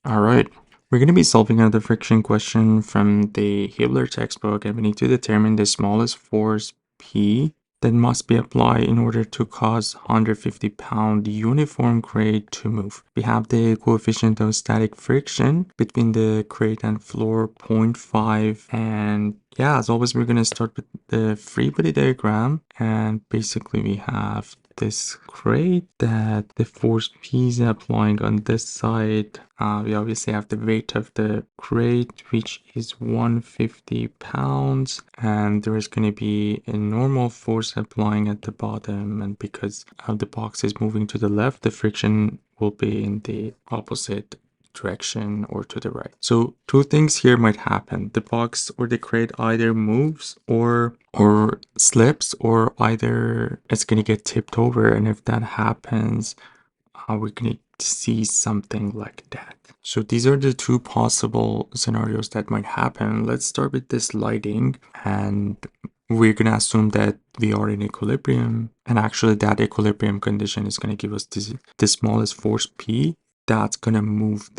All right, we're going to be solving another friction question from the Hibbeler textbook, and we need to determine the smallest force P that must be applied in order to cause 150-pound uniform crate to move. We have the coefficient of static friction between the crate and floor 0.5, and yeah, as always, we're going to start with the free body diagram, and basically we have this crate that the force P is applying on this side. We obviously have the weight of the crate, which is 150 pounds, and there is going to be a normal force applying at the bottom, and because the box is moving to the left, the friction will be in the opposite direction or to the right. So two things here might happen. The box or the crate either moves or slips, or either it's going to get tipped over, and if that happens, we're going to see something like that. So these are the two possible scenarios that might happen. Let's start with this lighting, and we're going to assume that we are in equilibrium, and actually that equilibrium condition is going to give us the smallest force P that's going to move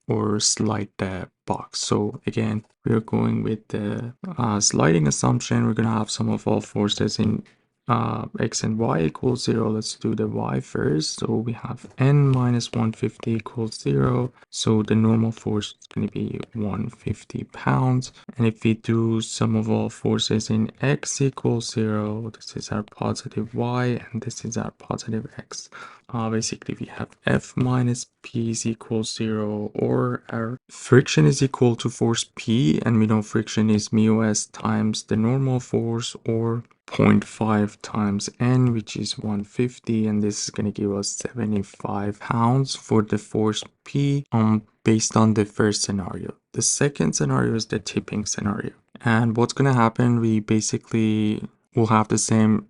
or slide the box. So again, we're going with the sliding assumption. We're going to have sum of all forces in x and y equals 0. Let's do the y first. So we have n minus 150 equals 0. So the normal force is going to be 150 pounds. And if we do sum of all forces in x equals 0, this is our positive y, and this is our positive x. Basically, we have F minus P is equals 0, or our friction is equal to force P, and we know friction is mu s times the normal force, or 0.5 times N, which is 150, and this is going to give us 75 pounds for the force P based on the first scenario. The second scenario is the tipping scenario. And what's going to happen, we basically will have the same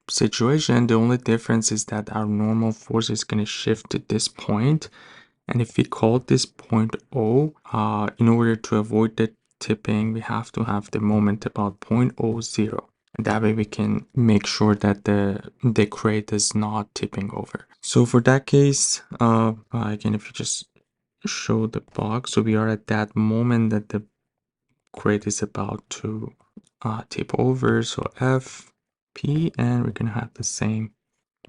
situation. The only difference is that our normal force is going to shift to this point, and if we call this point O, in order to avoid the tipping, we have to have the moment about 0.00, and that way we can make sure that the crate is not tipping over. So for that case, again, if you just show the box, so we are at that moment that the crate is about to tip over. So F P, and we're gonna have the same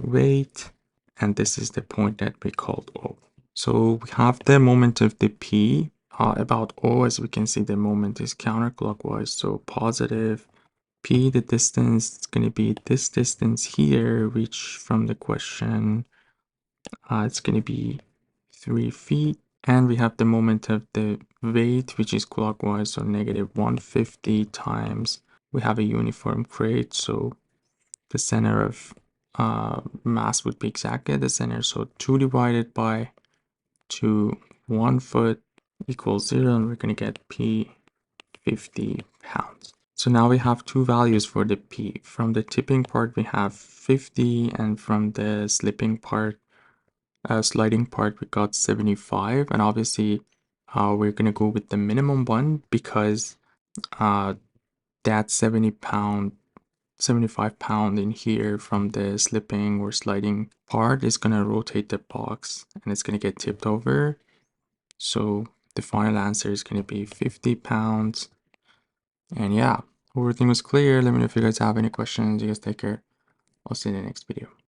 weight, and this is the point that we called O. So we have the moment of the P about O. As we can see, the moment is counterclockwise, so positive. P, the distance, is going to be this distance here, which from the question, it's going to be 3 feet. And we have the moment of the weight, which is clockwise, so negative 150 times. We have a uniform crate, so the center of mass would be exactly at the center. So 2 divided by 2, 1 foot equals 0, and we're going to get P 50 pounds. So now we have two values for the P. From the tipping part, we have 50, and from the sliding part, we got 75. And obviously, we're going to go with the minimum one because that 75 pound in here from the slipping or sliding part is going to rotate the box, and it's going to get tipped over. So the final answer is going to be 50 pounds. And yeah, everything was clear. Let me know if you guys have any questions. You guys take care. I'll see you in the next video.